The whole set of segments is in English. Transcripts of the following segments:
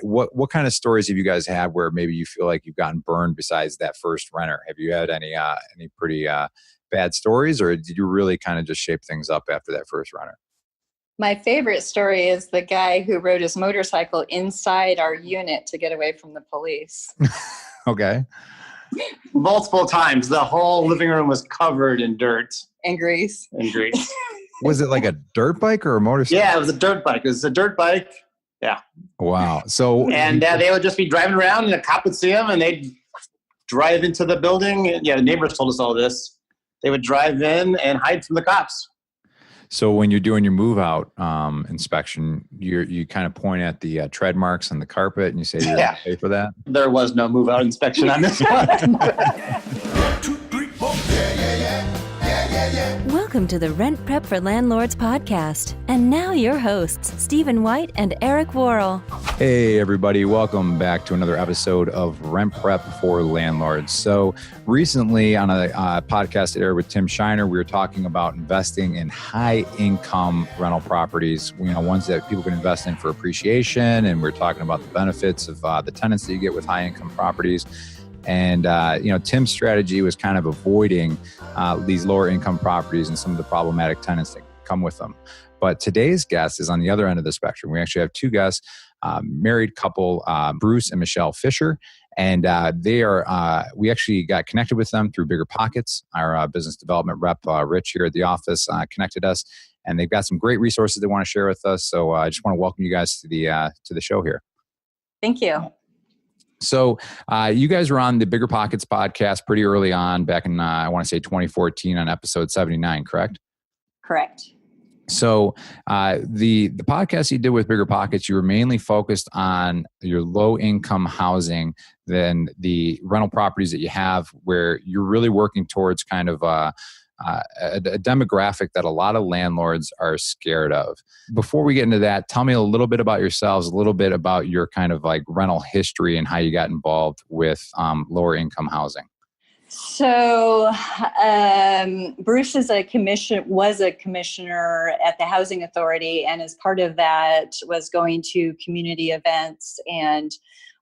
What kind of stories have you guys had where maybe you feel like you've gotten burned besides that first renter? Have you had any pretty bad stories, or did you really kind of just shape things up after that first renter? My favorite story is the guy who rode his motorcycle inside our unit to get away from the police. Okay. Multiple times. The whole living room was covered in dirt. And grease. Was it like a dirt bike or a motorcycle? Yeah, it was a dirt bike. It was a dirt bike. Yeah. Wow. So, and they would just be driving around, and the cop would see them, and they'd drive into the building. Yeah, the neighbors told us all this. They would drive in and hide from the cops. So when you're doing your move out inspection, you kind of point at the tread marks on the carpet and you say, "You're going to pay for that." There was no move out inspection on this one. Welcome to the Rent Prep for Landlords podcast. And now your hosts, Stephen White and Eric Worrell. Hey, everybody. Welcome back to another episode of Rent Prep for Landlords. So recently on a podcast that aired with Tim Shiner, we were talking about investing in high-income rental properties, ones that people can invest in for appreciation. And we're talking about the benefits of the tenants that you get with high-income properties. And, Tim's strategy was kind of avoiding these lower income properties and some of the problematic tenants that come with them. But today's guest is on the other end of the spectrum. We actually have two guests, married couple, Bruce and Michele Fischer. And we actually got connected with them through Bigger Pockets. Our business development rep, Rich here at the office, connected us. And they've got some great resources they want to share with us. So I just want to welcome you guys to the show here. Thank you. So you guys were on the Bigger Pockets podcast pretty early on, back in, I want to say 2014 on episode 79, correct? Correct. So the podcast you did with Bigger Pockets, you were mainly focused on your low-income housing than the rental properties that you have, where you're really working towards kind of a demographic that a lot of landlords are scared of. Before we get into that, tell me a little bit about yourselves, a little bit about your kind of like rental history and how you got involved with lower income housing. So Bruce was a commissioner at the Housing Authority, and as part of that was going to community events, and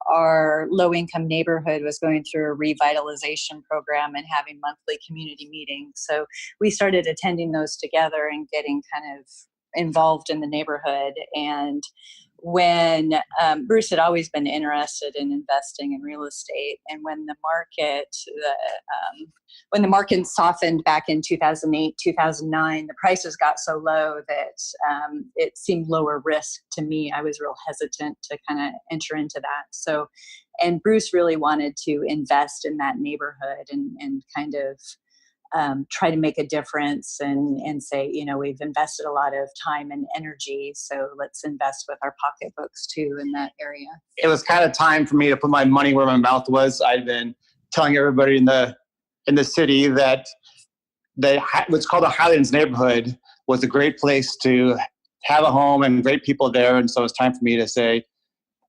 our low-income neighborhood was going through a revitalization program and having monthly community meetings. So we started attending those together and getting kind of involved in the neighborhood. And when Bruce had always been interested in investing in real estate, and when the market softened back in 2008, 2009, the prices got so low that it seemed lower risk to me. I was real hesitant to kind of enter into that. So, and Bruce really wanted to invest in that neighborhood and kind of try to make a difference and say, we've invested a lot of time and energy, so let's invest with our pocketbooks too in that area. It was kind of time for me to put my money where my mouth was. I'd been telling everybody in the city that what's called the Highlands neighborhood was a great place to have a home and great people there. And so it's time for me to say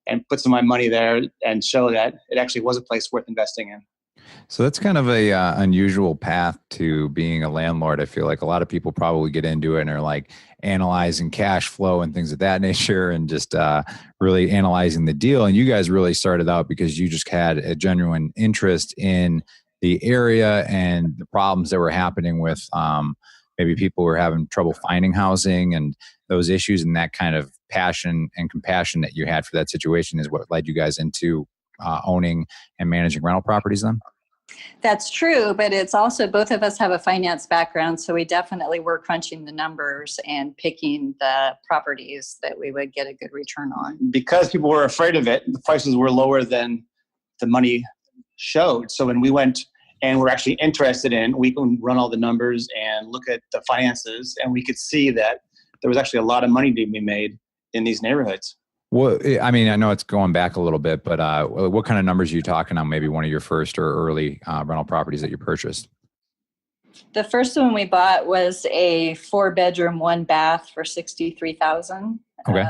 and put some of my money there and show that it actually was a place worth investing in. So that's kind of a unusual path to being a landlord. I feel like a lot of people probably get into it and are like analyzing cash flow and things of that nature and just really analyzing the deal. And you guys really started out because you just had a genuine interest in the area and the problems that were happening with maybe people were having trouble finding housing and those issues, and that kind of passion and compassion that you had for that situation is what led you guys into owning and managing rental properties then? That's true, but it's also both of us have a finance background, so we definitely were crunching the numbers and picking the properties that we would get a good return on. Because people were afraid of it, the prices were lower than the money showed. So when we went and we're actually interested in, we can run all the numbers and look at the finances, and we could see that there was actually a lot of money to be made in these neighborhoods. Well, I mean, I know it's going back a little bit, but what kind of numbers are you talking on maybe one of your first or early rental properties that you purchased? The first one we bought was a 4-bedroom, 1-bath for $63,000. Okay.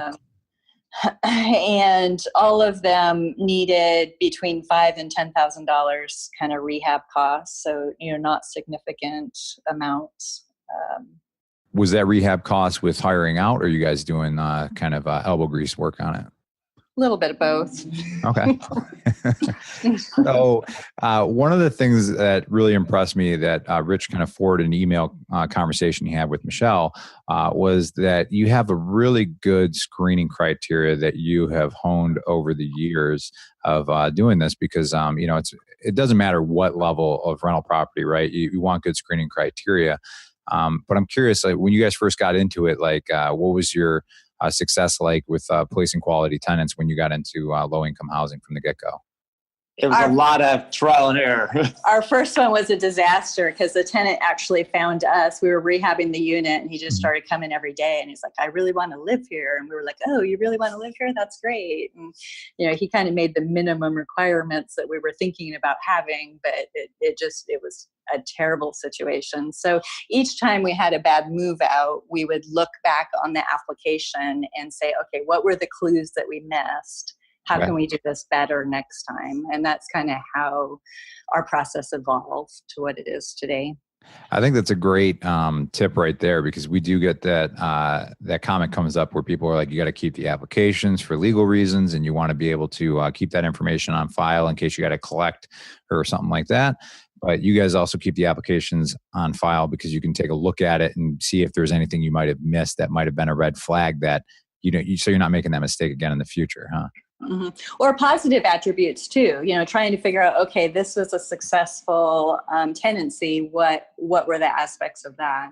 And all of them needed between $5,000 and $10,000 kind of rehab costs. So, not significant amounts. Was that rehab cost with hiring out, or are you guys doing kind of elbow grease work on it? little bit of both. Okay. So one of the things that really impressed me that Rich kind of forwarded an email conversation he had with Michelle was that you have a really good screening criteria that you have honed over the years of doing this because, it doesn't matter what level of rental property, right? You want good screening criteria. But I'm curious, like when you guys first got into it, like what was your success like with placing quality tenants when you got into low-income housing from the get-go? It was a lot of trial and error. Our first one was a disaster because the tenant actually found us. We were rehabbing the unit and he just started coming every day. And he's like, I really want to live here. And we were like, oh, you really want to live here? That's great. And, he kind of made the minimum requirements that we were thinking about having, but it was a terrible situation. So each time we had a bad move out, we would look back on the application and say, okay, what were the clues that we missed? How can we do this better next time? And that's kind of how our process evolved to what it is today. I think that's a great tip right there because we do get that comment comes up where people are like, you got to keep the applications for legal reasons and you want to be able to keep that information on file in case you got to collect or something like that. But you guys also keep the applications on file because you can take a look at it and see if there's anything you might have missed that might have been a red flag that, so you're not making that mistake again in the future, huh? Mm-hmm. Or positive attributes too, trying to figure out, okay, this was a successful tenancy. What were the aspects of that?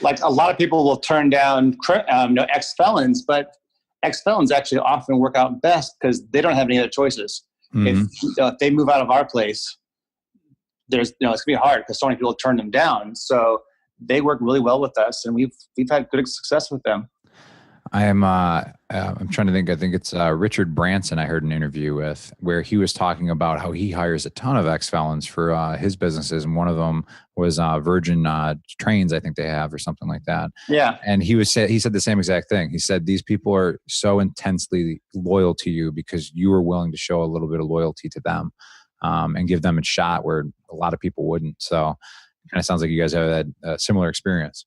Like a lot of people will turn down ex-felons, but ex-felons actually often work out best because they don't have any other choices. Mm-hmm. If they move out of our place, it's gonna be hard because so many people turn them down. So they work really well with us, and we've had good success with them. I'm trying to think. I think it's Richard Branson I heard an interview with where he was talking about how he hires a ton of ex-felons for his businesses. And one of them was Virgin Trains, I think they have, or something like that. Yeah. And he said the same exact thing. He said, these people are so intensely loyal to you because you are willing to show a little bit of loyalty to them and give them a shot where a lot of people wouldn't. So it kind of sounds like you guys have that similar experience.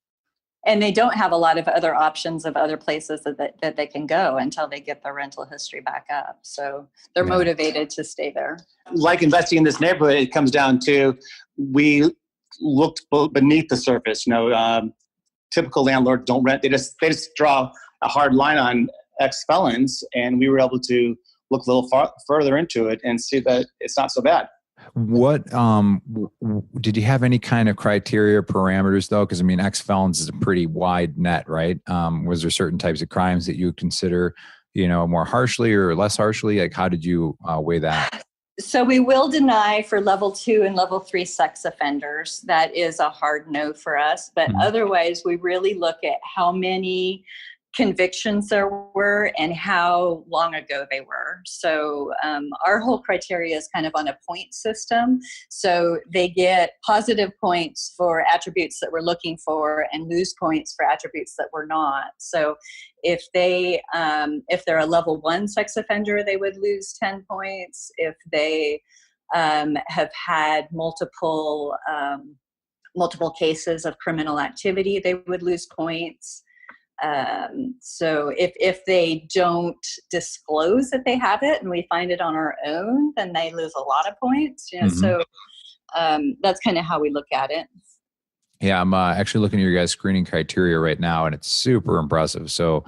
And they don't have a lot of other options of other places that they can go until they get their rental history back up. So they're motivated to stay there. Like investing in this neighborhood, it comes down to we looked beneath the surface. Typical landlords don't rent. They just draw a hard line on ex-felons, and we were able to look a little further into it and see that it's not so bad. What did you have any kind of criteria parameters though? Because ex-felons is a pretty wide net, right? Was there certain types of crimes that you would consider, more harshly or less harshly? Like, how did you weigh that? So we will deny for level 2 and level 3 sex offenders. That is a hard no for us. But otherwise, we really look at how many convictions there were and how long ago they were. So our whole criteria is kind of on a point system. So they get positive points for attributes that we're looking for and lose points for attributes that we're not. So if they're a level 1 sex offender, they would lose 10 points. If they have had multiple cases of criminal activity, they would lose points. So if they don't disclose that they have it and we find it on our own, then they lose a lot of points. So that's kind of how we look at it. Yeah, I'm actually looking at your guys' screening criteria right now, and it's super impressive. So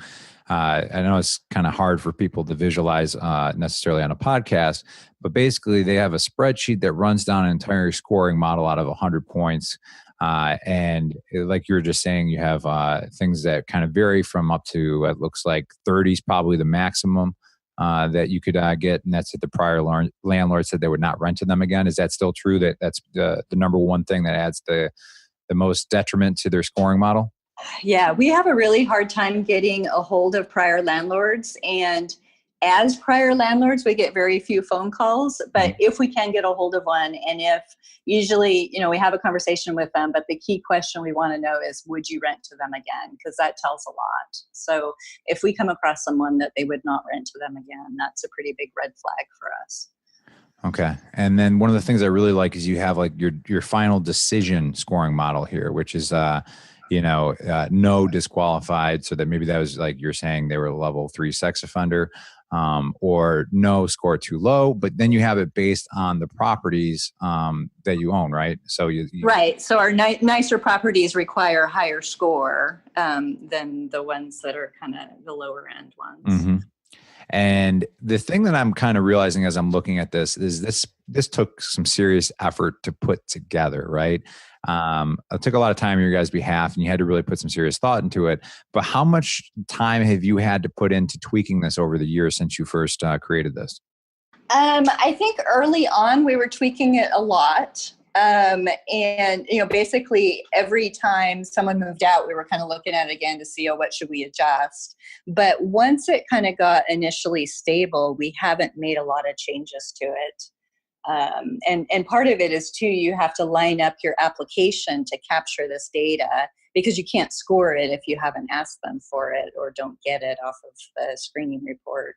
I know it's kind of hard for people to visualize necessarily on a podcast, but basically they have a spreadsheet that runs down an entire scoring model out of 100 points. And like you were just saying, you have things that kind of vary from up to, it looks like 30 is probably the maximum that you could get. And that's if the prior landlord said they would not rent to them again. Is that still true? That's the number one thing that adds the most detriment to their scoring model? Yeah, we have a really hard time getting a hold of prior landlords. And as prior landlords, we get very few phone calls, but if we can get a hold of one, and if usually, we have a conversation with them, but the key question we want to know is, would you rent to them again? Because that tells a lot. So if we come across someone that they would not rent to them again, that's a pretty big red flag for us. Okay. And then one of the things I really like is you have like your final decision scoring model here, which is, no disqualified. So that maybe that was like you're saying they were a level 3 sex offender. or no, score too low. But then you have it based on the properties that you own, right? So right. So our nicer properties require a higher score than the ones that are kind of the lower end ones. Mm-hmm. And the thing that I'm kind of realizing as I'm looking at this is this took some serious effort to put together, right? It took a lot of time on your guys' behalf, and you had to really put some serious thought into it. But how much time have you had to put into tweaking this over the years since you first created this? I think early on we were tweaking it a lot. And, basically every time someone moved out, we were kind of looking at it again to see, what should we adjust? But once it kind of got initially stable, we haven't made a lot of changes to it. And part of it is too, you have to line up your application to capture this data, because you can't score it if you haven't asked them for it or don't get it off of the screening report.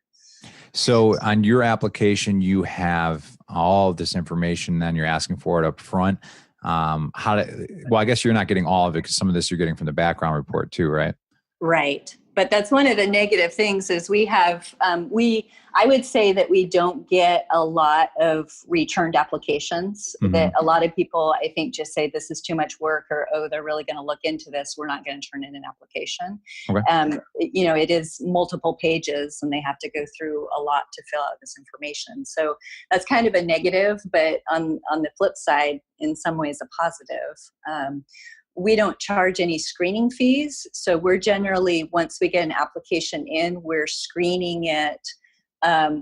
So on your application, you have all of this information, then you're asking for it up front. Well, I guess you're not getting all of it, because some of this you're getting from the background report too, right? Right. But that's one of the negative things is we have, I would say that we don't get a lot of returned applications. Mm-hmm. That a lot of people, I think, just say this is too much work, or, they're really going to look into this. We're not going to turn in an application. Okay. It is multiple pages and they have to go through a lot to fill out this information. So that's kind of a negative, but on the flip side, in some ways a positive. We don't charge any screening fees. So we're generally, once we get an application in, we're screening it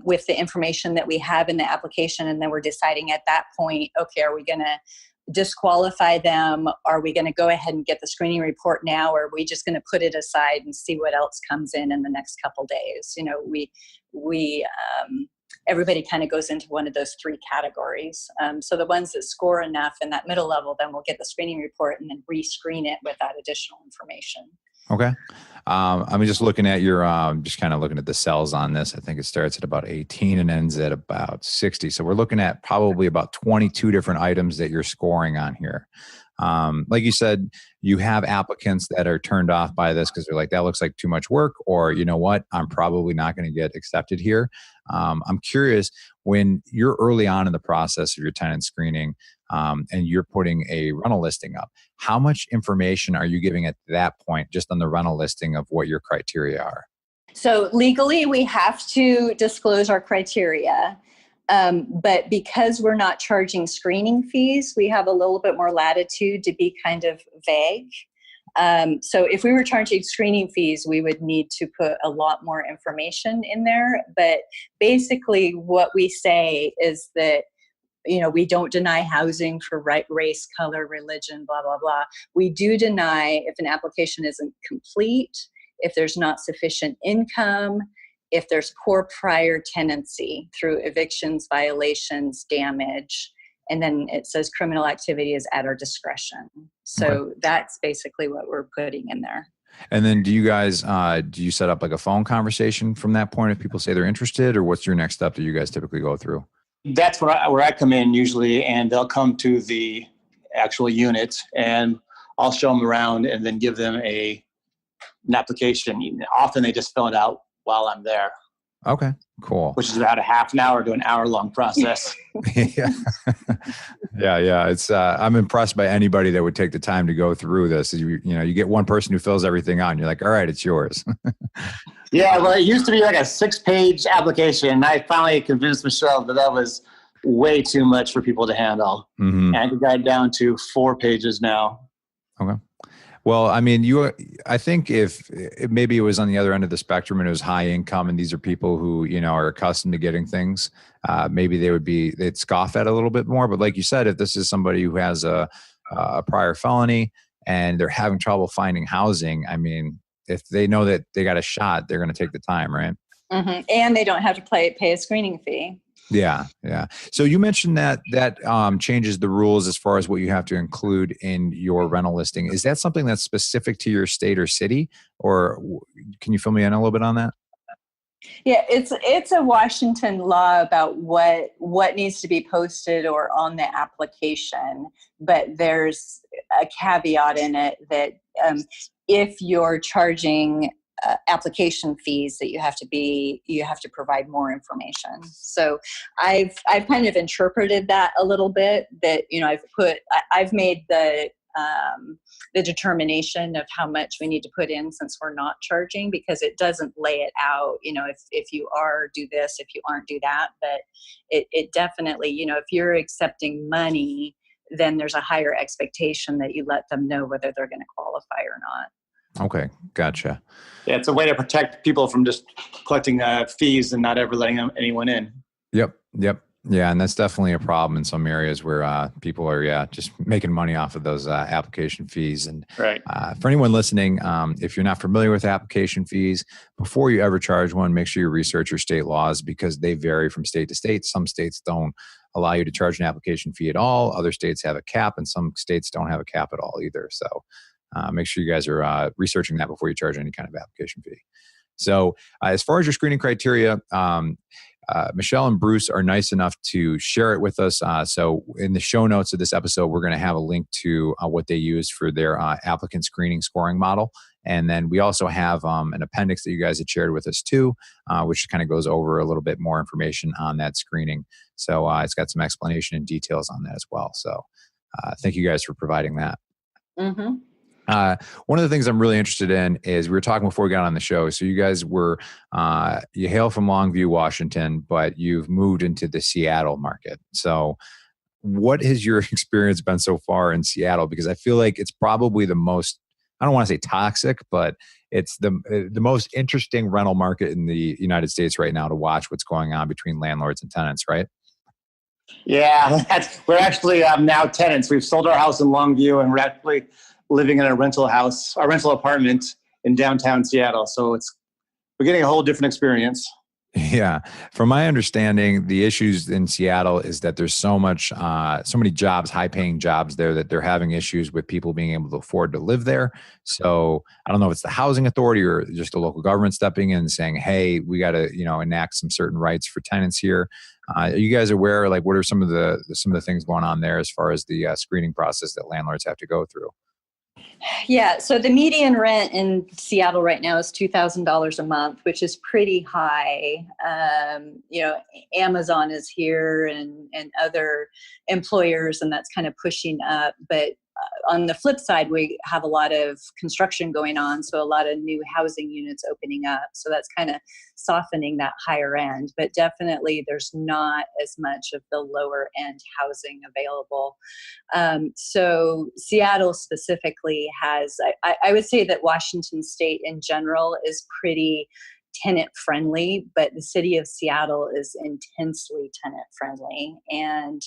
with the information that we have in the application. And then we're deciding at that point, okay, are we going to disqualify them? Are we going to go ahead and get the screening report now? Or are we just going to put it aside and see what else comes in the next couple days? Everybody kind of goes into one of those three categories. So the ones that score enough in that middle level, then we'll get the screening report and then rescreen it with that additional information. Okay. I'm just looking at your, just kind of looking at the cells on this. I think it starts at about 18 and ends at about 60. So we're looking at probably about 22 different items that you're scoring on here. Like you said, you have applicants that are turned off by this because they're like, that looks like too much work, or you know what, I'm probably not going to get accepted here. I'm curious, when you're early on in the process of your tenant screening, and you're putting a rental listing up, how much information are you giving at that point, just on the rental listing, of what your criteria are? So legally, we have to disclose our criteria. But because we're not charging screening fees, we have a little bit more latitude to be kind of vague. So if we were charging screening fees, we would need to put a lot more information in there. But basically what we say is that, we don't deny housing for race, color, religion, blah, blah, blah. We do deny if an application isn't complete, if there's not sufficient income, if there's poor prior tenancy through evictions, violations, damage, and then it says criminal activity is at our discretion. So That's basically what we're putting in there. And then do you guys, do you set up like a phone conversation from that point if people say they're interested, or what's your next step that you guys typically go through? That's where I come in usually, and they'll come to the actual unit and I'll show them around and then give them an application. Often they just fill it out while I'm there. Okay, cool. Which is about a half an hour to an hour long process. Yeah. It's I'm impressed by anybody that would take the time to go through this. You get one person who fills everything out and you're like, all right, it's yours. Yeah, well, it used to be like a 6-page application. And I finally convinced Michelle that was way too much for people to handle. Mm-hmm. And we got it down to 4 pages now. Okay. Well, I mean, I think if maybe it was on the other end of the spectrum and it was high income and these are people who, are accustomed to getting things, maybe they'd scoff at it a little bit more. But like you said, if this is somebody who has a prior felony and they're having trouble finding housing, I mean, if they know that they got a shot, they're going to take the time, right? Mm-hmm. And they don't have to pay a screening fee. Yeah. So you mentioned that changes the rules as far as what you have to include in your rental listing. Is that something that's specific to your state or city, or can you fill me in a little bit on that? Yeah, it's a Washington law about what needs to be posted or on the application, but there's a caveat in it that if you're charging application fees that you have to provide more information. So I've kind of interpreted that a little bit, that, I've made the determination of how much we need to put in, since we're not charging, because it doesn't lay it out, if you are, do this, if you aren't, do that. But it definitely, if you're accepting money, then there's a higher expectation that you let them know whether they're going to qualify or not. Okay. Gotcha. Yeah. It's a way to protect people from just collecting fees and not ever letting anyone in. Yep. Yeah, and that's definitely a problem in some areas where people are, just making money off of those application fees. And right. For anyone listening, if you're not familiar with application fees, before you ever charge one, make sure you research your state laws, because they vary from state to state. Some states don't allow you to charge an application fee at all. Other states have a cap, and some states don't have a cap at all either. So make sure you guys are researching that before you charge any kind of application fee. So as far as your screening criteria, Michele and Bruce are nice enough to share it with us. So in the show notes of this episode, we're going to have a link to what they use for their applicant screening scoring model. And then we also have an appendix that you guys had shared with us too, which kind of goes over a little bit more information on that screening. So it's got some explanation and details on that as well. So thank you guys for providing that. Mm-hmm. One of the things I'm really interested in is, we were talking before we got on the show. So you guys were, you hail from Longview, Washington, but you've moved into the Seattle market. So what has your experience been so far in Seattle? Because I feel like it's probably the most, I don't want to say toxic, but it's the most interesting rental market in the United States right now to watch what's going on between landlords and tenants, right? Yeah, we're actually now tenants. We've sold our house in Longview, and we're actually living in a rental apartment in downtown Seattle. So we're getting a whole different experience. Yeah. From my understanding, the issues in Seattle is that there's so many jobs, high paying jobs there, that they're having issues with people being able to afford to live there. So I don't know if it's the housing authority or just the local government stepping in and saying, hey, we got to, enact some certain rights for tenants here. Are you guys aware, like, what are some of the things going on there as far as the screening process that landlords have to go through? Yeah, so the median rent in Seattle right now is $2,000 a month, which is pretty high. Amazon is here and other employers, and that's kind of pushing up. But on the flip side, we have a lot of construction going on, so a lot of new housing units opening up. So that's kind of softening that higher end. But definitely there's not as much of the lower end housing available. So Seattle specifically has, I would say that Washington State in general is pretty tenant friendly, but the city of Seattle is intensely tenant friendly. And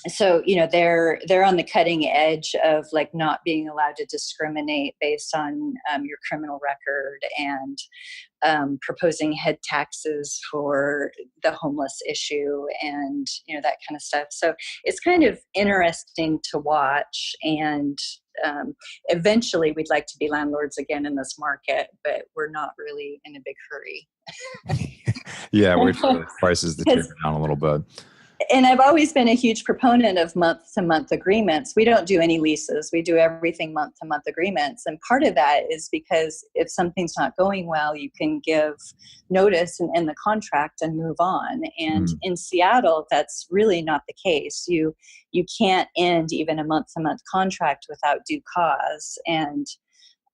so, they're on the cutting edge of like not being allowed to discriminate based on your criminal record, and proposing head taxes for the homeless issue, and, that kind of stuff. So it's kind of interesting to watch. And eventually we'd like to be landlords again in this market, but we're not really in a big hurry. Yeah, wait for the prices to taper down a little bit. And I've always been a huge proponent of month-to-month agreements. We don't do any leases. We do everything month-to-month agreements. And part of that is because if something's not going well, you can give notice and end the contract and move on. And in Seattle, that's really not the case. You can't end even a month-to-month contract without due cause. And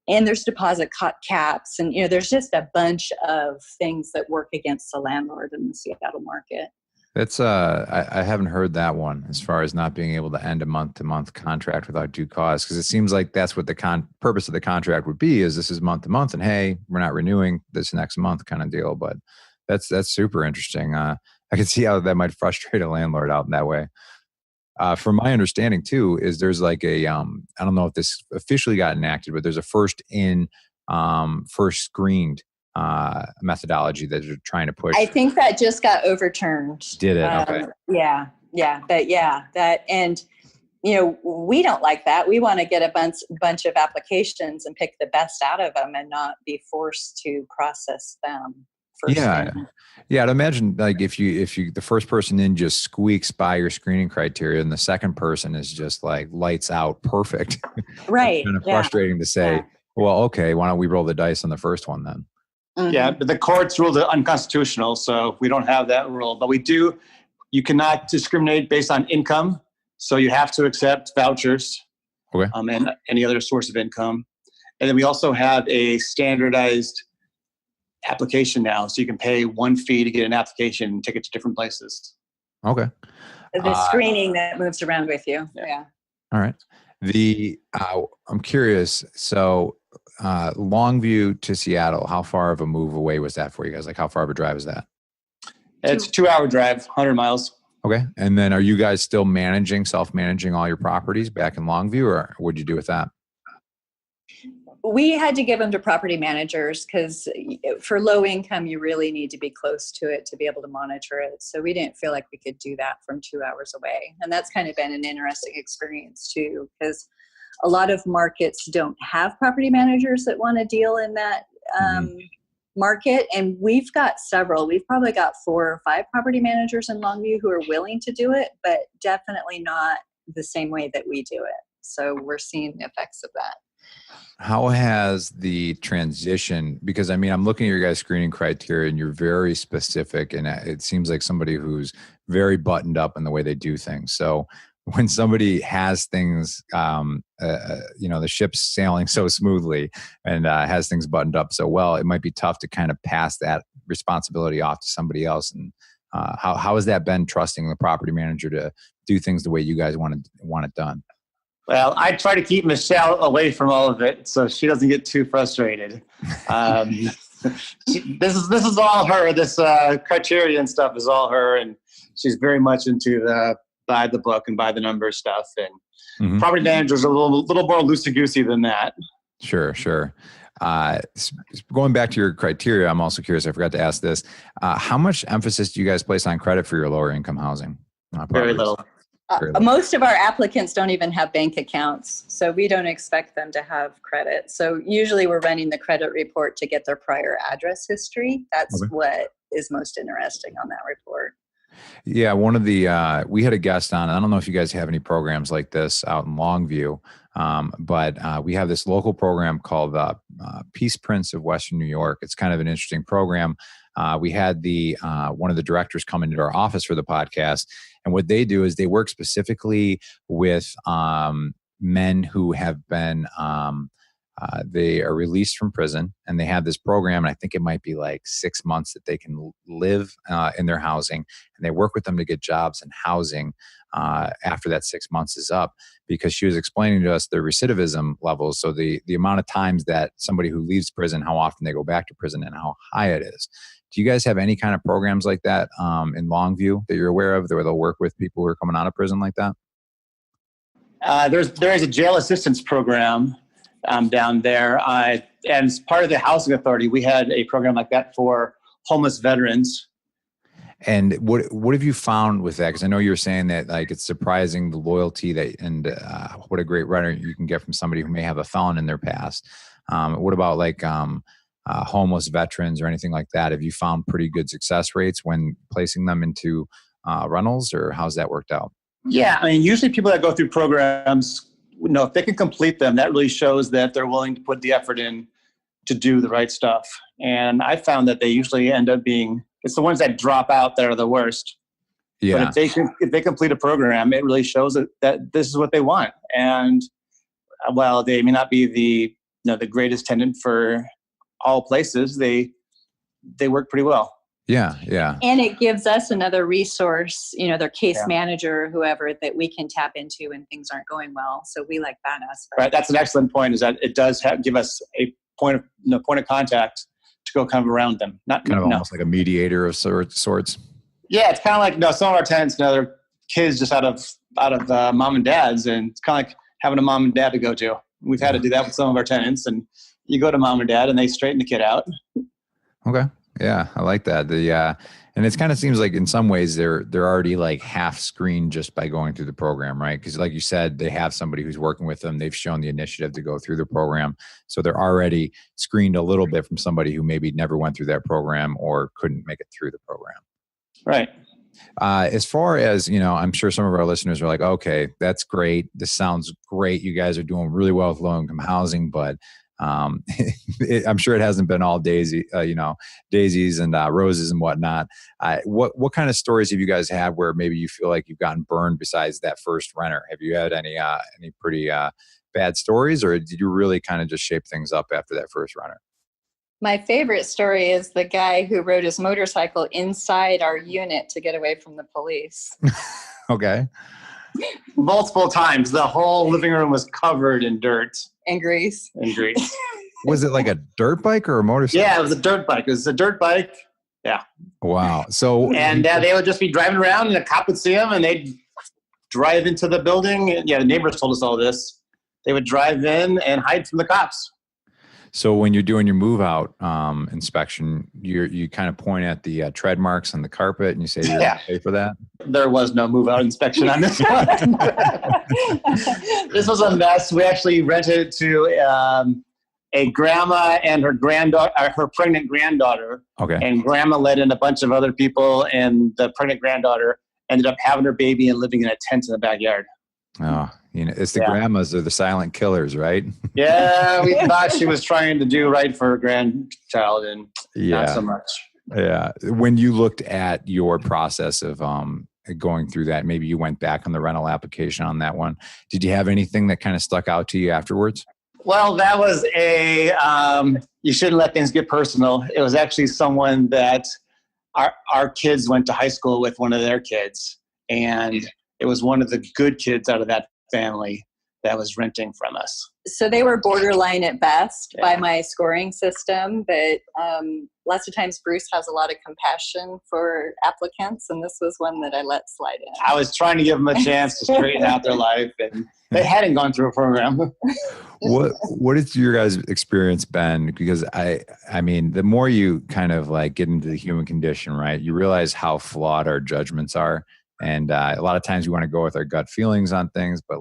there's deposit caps. And, there's just a bunch of things that work against the landlord in the Seattle market. That's I haven't heard that one, as far as not being able to end a month-to-month contract without due cause, because it seems like that's what the purpose of the contract would be, is this is month-to-month, and hey, we're not renewing this next month kind of deal. But that's super interesting. I can see how that might frustrate a landlord out in that way. From my understanding too, is there's like a I don't know if this officially got enacted, but there's a first in, first screened methodology that they're trying to push. I think that just got overturned. Did it? Okay. Yeah. But that, and we don't like that. We want to get a bunch of applications and pick the best out of them, and not be forced to process them first. Yeah. I'd imagine like if you the first person in just squeaks by your screening criteria, and the second person is just like lights out perfect. Right. It's kind of frustrating to say. Yeah. Well, okay. Why don't we roll the dice on the first one then? Mhm. Yeah, but the courts ruled it unconstitutional, so we don't have that rule. But we do. You cannot discriminate based on income, so you have to accept vouchers Okay. and any other source of income. And then we also have a standardized application now, so you can pay one fee to get an application and take it to different places. Okay. The screening that moves around with you. Yeah. All right. I'm curious. So, Longview to Seattle, how far of a move away was that for you guys? Like, how far of a drive is that? It's a 2-hour drive, 100 miles. Okay. And then are you guys still self-managing all your properties back in Longview, or what'd you do with that? We had to give them to property managers because for low income, you really need to be close to it to be able to monitor it. So we didn't feel like we could do that from 2 hours away. And that's kind of been an interesting experience too, because a lot of markets don't have property managers that want to deal in that market. And we've got several. We've probably got 4 or 5 property managers in Longview who are willing to do it, but definitely not the same way that we do it. So we're seeing the effects of that. How has the transition, because I mean, I'm looking at your guys' screening criteria and you're very specific, and it seems like somebody who's very buttoned up in the way they do things. So when somebody has things, the ship's sailing so smoothly and has things buttoned up so well, it might be tough to kind of pass that responsibility off to somebody else. And how has that been, trusting the property manager to do things the way you guys want it done? Well, I try to keep Michele away from all of it so she doesn't get too frustrated. This is all her. This criteria and stuff is all her, and she's very much into the by the book and by the numbers stuff. And property managers are a little more loosey-goosey than that. Sure. Going back to your criteria, I'm also curious, I forgot to ask this. How much emphasis do you guys place on credit for your lower income housing? Very little. Most of our applicants don't even have bank accounts, so we don't expect them to have credit. So usually we're running the credit report to get their prior address history. That's what is most interesting on that report. Yeah, one of the we had a guest on. I don't know if you guys have any programs like this out in Longview, but we have this local program called Peace Prince of Western New York. It's kind of an interesting program. We had one of the directors come into our office for the podcast, and what they do is they work specifically with men who have been they are released from prison, and they have this program, and I think it might be like 6 months that they can live in their housing, and they work with them to get jobs and housing after that 6 months is up, because she was explaining to us their recidivism levels. So the amount of times that somebody who leaves prison, how often they go back to prison and how high it is. Do you guys have any kind of programs like that in Longview that you're aware of, where they'll work with people who are coming out of prison like that? There is a jail assistance program down there. And as part of the housing authority, we had a program like that for homeless veterans. And what have you found with that? Because I know you were saying that like it's surprising the loyalty and what a great runner you can get from somebody who may have a felon in their past. What about like homeless veterans or anything like that? Have you found pretty good success rates when placing them into rentals, or how's that worked out? Yeah, I mean, usually people that go through programs, if they can complete them, that really shows that they're willing to put the effort in to do the right stuff. And I found that they usually end up it's the ones that drop out that are the worst. Yeah. But if they complete a program, it really shows that this is what they want. And while they may not be the greatest tenant for all places, they work pretty well. Yeah. And it gives us another resource, their case manager, whoever, that we can tap into when things aren't going well. So we like that aspect. Right. That's an excellent point, is that it does give us a point of contact to go kind of around them. Not kind of almost like a mediator of sorts. Yeah. It's kind of like, some of our tenants, they're kids just out of mom and dad's, and it's kind of like having a mom and dad to go to. We've had to do that with some of our tenants, and you go to mom and dad and they straighten the kid out. Okay. Yeah, I like that. And it kind of seems like in some ways they're already like half screened just by going through the program, right? Because like you said, they have somebody who's working with them. They've shown the initiative to go through the program. So they're already screened a little bit from somebody who maybe never went through that program or couldn't make it through the program. Right. As far as, I'm sure some of our listeners are like, okay, that's great. This sounds great. You guys are doing really well with low income housing, but I'm sure it hasn't been all daisies and roses and whatnot. What kind of stories have you guys had where maybe you feel like you've gotten burned besides that first renter? Have you had any pretty bad stories, or did you really kind of just shape things up after that first renter? My favorite story is the guy who rode his motorcycle inside our unit to get away from the police. Okay. Multiple times. The whole living room was covered in dirt. And grease. Was it like a dirt bike or a motorcycle? Yeah, it was a dirt bike. It was a dirt bike. Yeah. Wow. So, and they would just be driving around, and a cop would see them, and they'd drive into the building. And, the neighbors told us all this. They would drive in and hide from the cops. So when you're doing your move out inspection, you kind of point at the tread marks on the carpet and you say, you're going to pay for that? There was no move out inspection on this one. This was a mess. We actually rented it to a grandma and her granddaughter, her pregnant granddaughter. Okay. And grandma let in a bunch of other people, and the pregnant granddaughter ended up having her baby and living in a tent in the backyard. Oh, it's the grandmas or the silent killers, right? Yeah, we thought she was trying to do right for her grandchild, and not so much. Yeah. When you looked at your process of going through that, maybe you went back on the rental application on that one. Did you have anything that kind of stuck out to you afterwards? Well, that was you shouldn't let things get personal. It was actually someone that our kids went to high school with, one of their kids, and it was one of the good kids out of that family that was renting from us. So they were borderline at best by my scoring system, but lots of times Bruce has a lot of compassion for applicants, and this was one that I let slide in. I was trying to give them a chance to straighten out their life, and they hadn't gone through a program. What has your guys' experience been? Because I mean, the more you kind of like get into the human condition, right, you realize how flawed our judgments are. And a lot of times we want to go with our gut feelings on things, but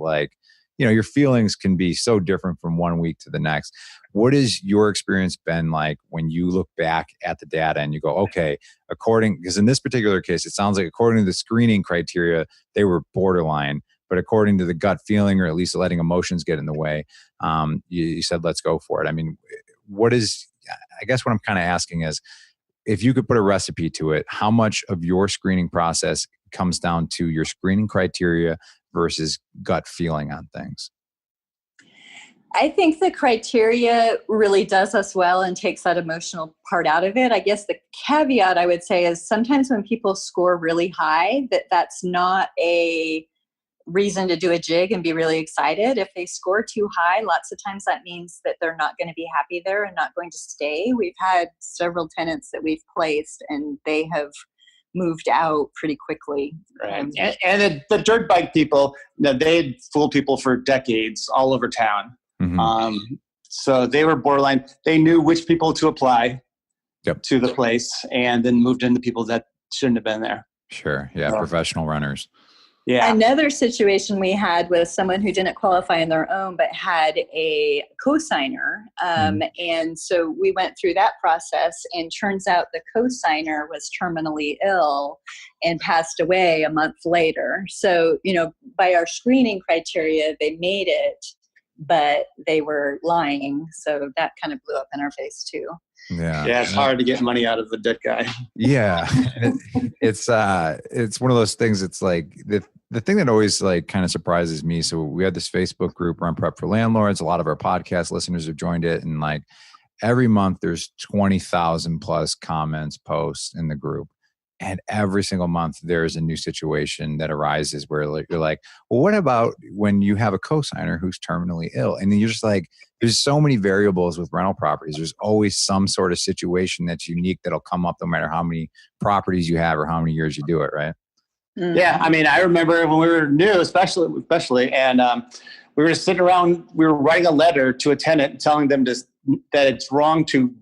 your feelings can be so different from one week to the next. What has your experience been like when you look back at the data and you go, okay, because in this particular case, it sounds like according to the screening criteria, they were borderline, but according to the gut feeling, or at least letting emotions get in the way, you said, let's go for it. I mean, I guess what I'm kind of asking is, if you could put a recipe to it, how much of your screening process comes down to your screening criteria versus gut feeling on things? I think the criteria really does us well and takes that emotional part out of it. I guess the caveat I would say is sometimes when people score really high, that's not a reason to do a jig and be really excited. If they score too high, lots of times that means that they're not going to be happy there and not going to stay. We've had several tenants that we've placed and they have moved out pretty quickly. Right. And the dirt bike people, they'd fool people for decades all over town. Mm-hmm. So they were borderline. They knew which people to apply to the place, and then moved in the people that shouldn't have been there. Sure. Yeah. Professional runners. Yeah. Another situation we had was someone who didn't qualify on their own, but had a co-signer. And so we went through that process, and turns out the co-signer was terminally ill and passed away a month later. So, by our screening criteria, they made it, but they were lying. So that kind of blew up in our face too. Yeah, it's hard to get money out of the dead guy. Yeah, it's one of those things. It's like the thing that always like kind of surprises me. So we had this Facebook group, Rent Prep for Landlords. A lot of our podcast listeners have joined it, and like every month there's 20,000 plus comments, posts in the group, and every single month there's a new situation that arises where you're like, well, what about when you have a co-signer who's terminally ill? And then you're just like, there's so many variables with rental properties. There's always some sort of situation that's unique that'll come up no matter how many properties you have or how many years you do it, right? Mm-hmm. Yeah, I mean, I remember when we were new, especially, and we were sitting around, we were writing a letter to a tenant telling them that it's wrong to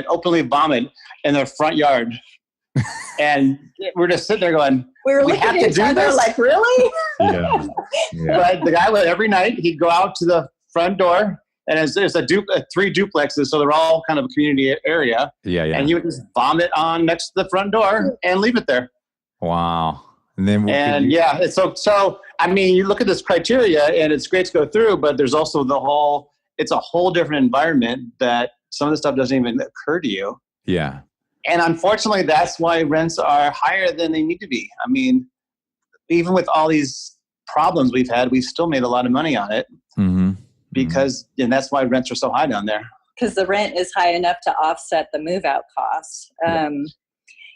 openly vomit in their front yard. And we're just sitting there going, we were looking at each other like, really? Yeah. But the guy would, every night, he'd go out to the front door, and there's three duplexes, so they're all kind of a community area. Yeah. And he would just vomit on next to the front door and leave it there. Wow. So I mean, you look at this criteria, and it's great to go through, but there's also the whole it's a whole different environment that some of the stuff doesn't even occur to you. Yeah. And unfortunately, that's why rents are higher than they need to be. I mean, even with all these problems we've had, we've still made a lot of money on it because, and that's why rents are so high down there. Because the rent is high enough to offset the move out costs.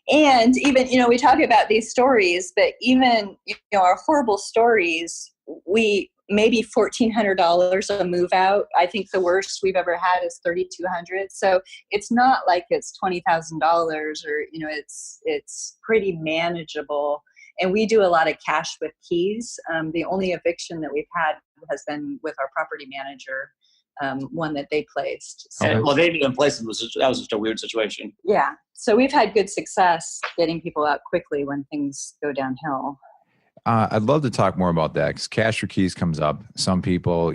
And even, we talk about these stories, but even, our horrible stories, we maybe $1,400 a move out. I think the worst we've ever had is $3,200. So it's not like it's $20,000 or, it's pretty manageable. And we do a lot of cash with keys. The only eviction that we've had has been with our property manager, one that they placed. So, well, they didn't place it. That was just a weird situation. Yeah. So we've had good success getting people out quickly when things go downhill. I'd love to talk more about that because cash or keys comes up. Some people,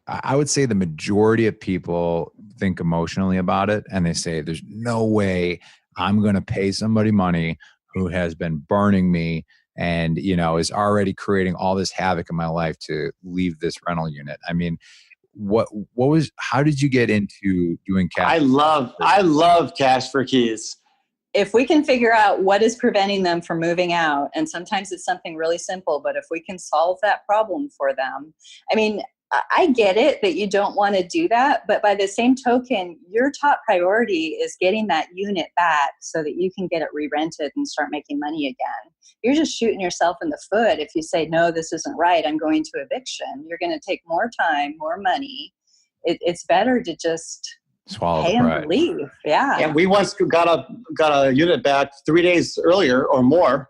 I would say the majority of people think emotionally about it and they say, there's no way I'm going to pay somebody money who has been burning me and, is already creating all this havoc in my life to leave this rental unit. I mean, how did you get into doing cash? I love cash for keys. If we can figure out what is preventing them from moving out, and sometimes it's something really simple, but if we can solve that problem for them, I mean, I get it that you don't want to do that, but by the same token, your top priority is getting that unit back so that you can get it re-rented and start making money again. You're just shooting yourself in the foot if you say, no, this isn't right, I'm going to eviction. You're going to take more time, more money. It's better to just swallow pay the them to leave. Yeah. And we once got a unit back 3 days earlier or more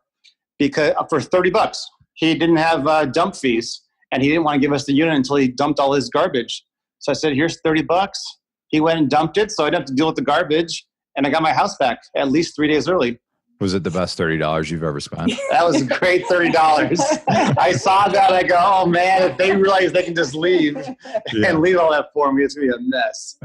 because for $30. He didn't have dump fees and he didn't want to give us the unit until he dumped all his garbage. So I said, here's $30. He went and dumped it. So I didn't have to deal with the garbage and I got my house back at least 3 days early. Was it the best $30 you've ever spent? That was a great $30. I saw that. I go, oh man, if they realize they can just leave and leave all that for me, it's going to be a mess.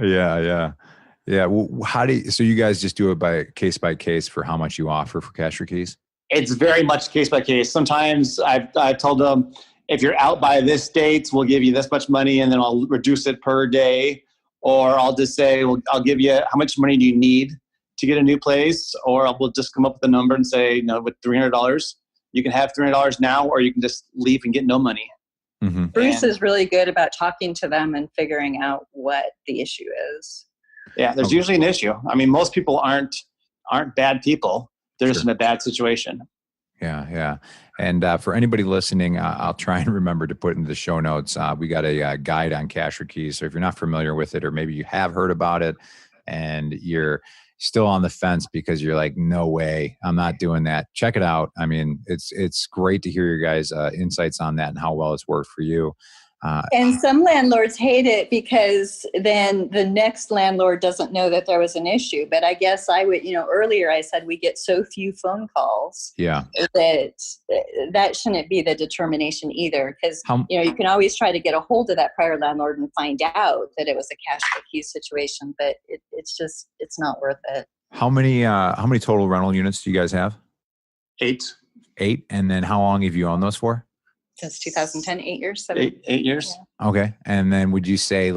Yeah. Well, so you guys just do it by case for how much you offer for cash or keys? It's very much case by case. Sometimes I've told them, if you're out by this date, we'll give you this much money and then I'll reduce it per day. Or I'll just say, well, I'll give you, how much money do you need to get a new place? Or we'll just come up with a number and say, with $300, you can have $300 now, or you can just leave and get no money. Mm-hmm. Bruce is really good about talking to them and figuring out what the issue is. Yeah, there's usually an issue. I mean, most people aren't bad people. They're just in a bad situation. Yeah. And for anybody listening, I'll try and remember to put into the show notes. We got a guide on cash or keys. So if you're not familiar with it, or maybe you have heard about it and you're still on the fence because you're like, no way, I'm not doing that, check it out. I mean, it's great to hear your guys' insights on that and how well it's worked for you. And some landlords hate it because then the next landlord doesn't know that there was an issue. But I guess I would, earlier I said we get so few phone calls that shouldn't be the determination either. Because, you can always try to get a hold of that prior landlord and find out that it was a cash for keys situation, but it's not worth it. How many total rental units do you guys have? 8. 8. And then how long have you owned those for? Since 2010, 8 years. 8 years. Yeah. Okay. And then would you say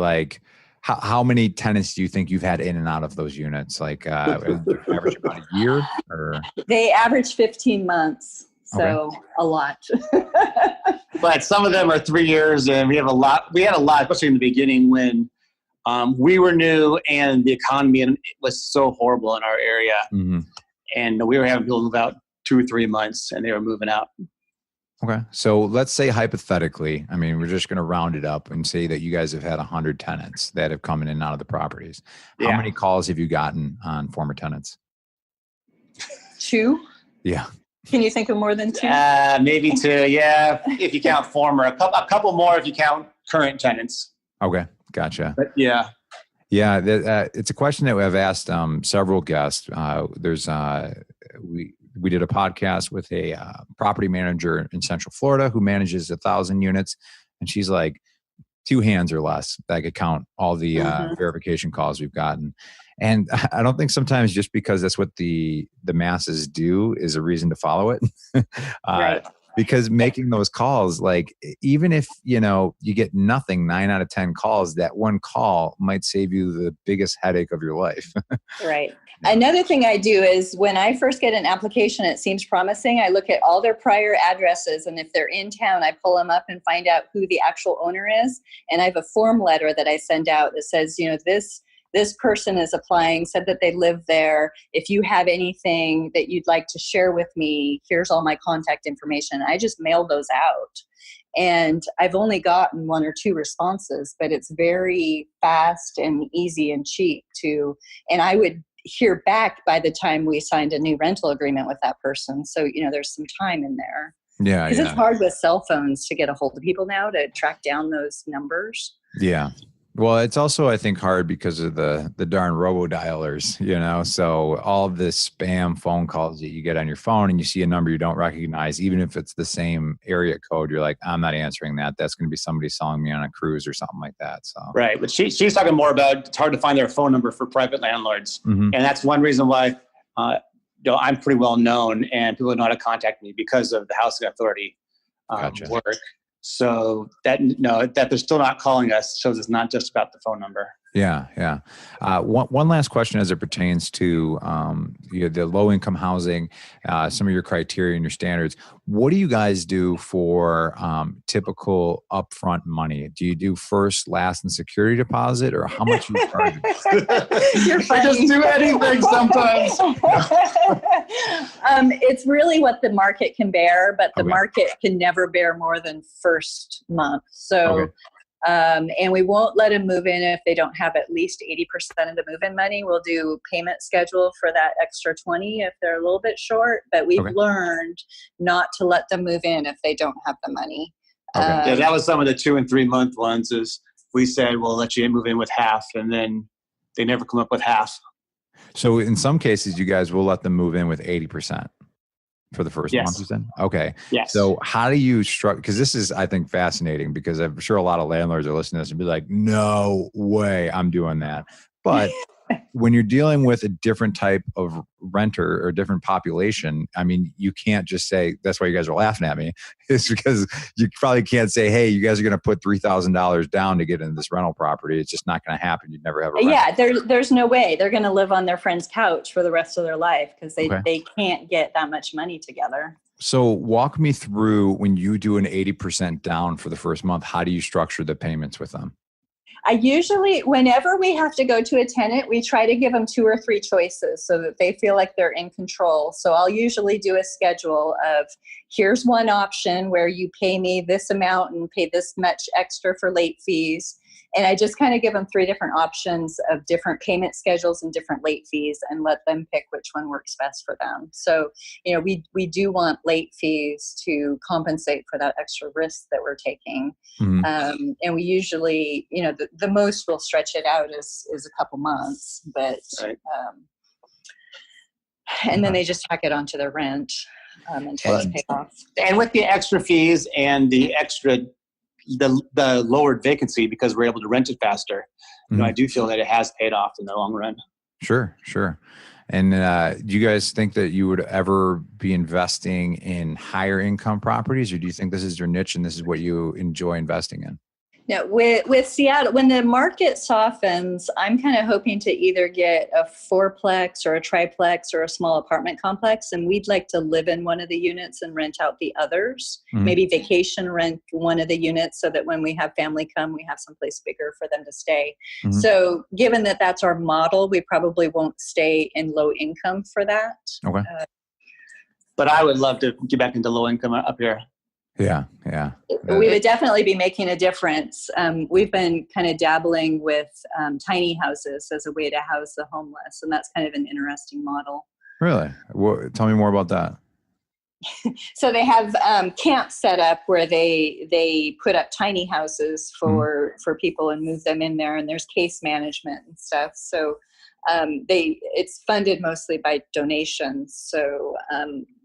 how many tenants do you think you've had in and out of those units? Like average about a year or? They average 15 months. So a lot. But some of them are 3 years and we had a lot, especially in the beginning when we were new and the economy was so horrible in our area. Mm-hmm. And we were having people move out 2 or 3 months and they were moving out. Okay. So let's say hypothetically, I mean, we're just going to round it up and say that you guys have had 100 tenants that have come in and out of the properties. Yeah. How many calls have you gotten on former tenants? 2? Yeah. Can you think of more than 2? Maybe 2. Yeah. If you count former, a couple more if you count current tenants. Okay. Gotcha. But yeah. Yeah. It's a question that I've asked several guests. We did a podcast with a property manager in Central Florida who manages 1,000 units. And she's like 2 hands or less that could count all the verification calls we've gotten. And I don't think sometimes just because that's what the masses do is a reason to follow it. Right. because making those calls, like even if, you get nothing, 9 out of 10 calls, that one call might save you the biggest headache of your life. Right. Another thing I do is when I first get an application, it seems promising. I look at all their prior addresses, and if they're in town, I pull them up and find out who the actual owner is. And I have a form letter that I send out that says, this person is applying, said that they live there. If you have anything that you'd like to share with me, here's all my contact information. I just mail those out. And I've only gotten 1 or 2 responses, but it's very fast and easy and cheap and I would hear back by the time we signed a new rental agreement with that person. So, there's some time in there. Yeah. Because it's hard with cell phones to get a hold of people now to track down those numbers. Yeah. Well, it's also, I think, hard because of the darn robo-dialers, so all of this spam phone calls that you get on your phone and you see a number you don't recognize, even if it's the same area code, you're like, I'm not answering that. That's going to be somebody selling me on a cruise or something like that. So Right. But she's talking more about it's hard to find their phone number for private landlords. Mm-hmm. And that's one reason why I'm pretty well known and people know how to contact me because of the housing authority Gotcha. work. So that they're still not calling us shows it's not just about the phone number. Yeah, yeah. One last question as it pertains to the low income housing, some of your criteria and your standards. What do you guys do for typical upfront money? Do you do first, last, and security deposit, or how much you charge? You're funny. Just do anything sometimes. It's really what the market can bear, but the Okay. market can never bear more than first month. So. Okay. And we won't let them move in if they don't have at least 80% of the move-in money. We'll do payment schedule for that extra 20 if they're a little bit short, but we've learned not to let them move in if they don't have the money. Okay. Yeah, that was some of the 2 and 3 month ones is we said, we'll let you move in with half, and then they never come up with half. So in some cases, you guys will let them move in with 80%. For the first Yes. month, you said? Okay. Yes. So how do you structure, because this is, I think, fascinating, because I'm sure a lot of landlords are listening to this and be like, no way I'm doing that. But when you're dealing with a different type of renter or different population, I mean, you can't just say, that's why you guys are laughing at me. It's because you probably can't say, hey, you guys are going to put $3,000 down to get into this rental property. It's just not going to happen. You'd never have a rental. Yeah, there's no way they're going to live on their friend's couch for the rest of their life because they can't get that much money together. So walk me through when you do an 80% down for the first month, how do you structure the payments with them? I usually, whenever we have to go to a tenant, we try to give them 2 or 3 choices so that they feel like they're in control. So I'll usually do a schedule of, here's one option where you pay me this amount and pay this much extra for late fees. And I just kind of give them 3 different options of different payment schedules and different late fees and let them pick which one works best for them. So, we do want late fees to compensate for that extra risk that we're taking. Mm-hmm. And we usually, the most we'll stretch it out is a couple months, but, Right. and then they just tack it onto their rent until it's paid off. And with the extra fees and the the lowered vacancy, because we're able to rent it faster, I do feel that it has paid off in the long run. Sure. And do you guys think that you would ever be investing in higher income properties, or do you think this is your niche and this is what you enjoy investing in? No, with Seattle, when the market softens, I'm kind of hoping to either get a 4-plex or a triplex or a small apartment complex, and we'd like to live in one of the units and rent out the others. Mm-hmm. Maybe vacation rent one of the units so that when we have family come, we have someplace bigger for them to stay. Mm-hmm. So given that that's our model, we probably won't stay in low income for that. Okay. But I would love to get back into low income up here. Yeah. We would definitely be making a difference. We've been kind of dabbling with tiny houses as a way to house the homeless, and that's kind of an interesting model. Really? Tell me more about that. So they have camps set up where they put up tiny houses for people and move them in there, and there's case management and stuff. So it's funded mostly by donations. So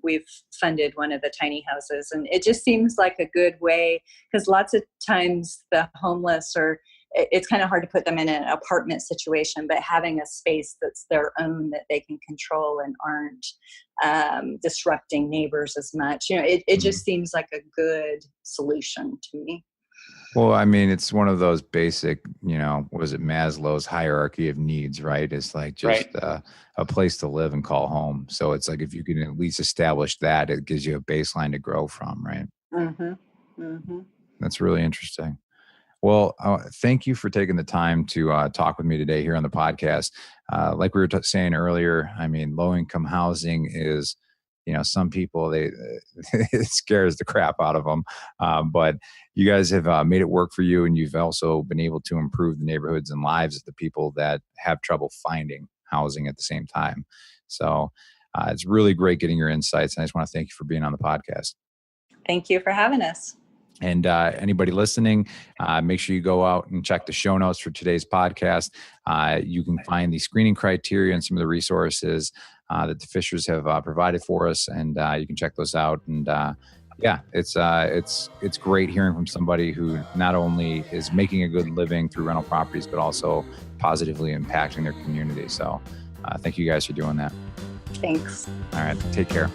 we've funded one of the tiny houses, and it just seems like a good way, because lots of times the homeless are it's kind of hard to put them in an apartment situation, but having a space that's their own that they can control and aren't disrupting neighbors as much. It just seems like a good solution to me. Well, I mean, it's one of those basic, what is it, Maslow's hierarchy of needs, right? It's like just a place to live and call home. So it's like if you can at least establish that, it gives you a baseline to grow from, right? Mm-hmm. Mm-hmm. That's really interesting. Well, thank you for taking the time to talk with me today here on the podcast. Like we were saying earlier, I mean, low-income housing is, some people, it scares the crap out of them. But you guys have made it work for you, and you've also been able to improve the neighborhoods and lives of the people that have trouble finding housing at the same time. So it's really great getting your insights. And I just want to thank you for being on the podcast. Thank you for having us. And anybody listening, make sure you go out and check the show notes for today's podcast. You can find the screening criteria and some of the resources that the Fischers have provided for us, and you can check those out. And it's great hearing from somebody who not only is making a good living through rental properties, but also positively impacting their community. So thank you guys for doing that. Thanks. All right, take care.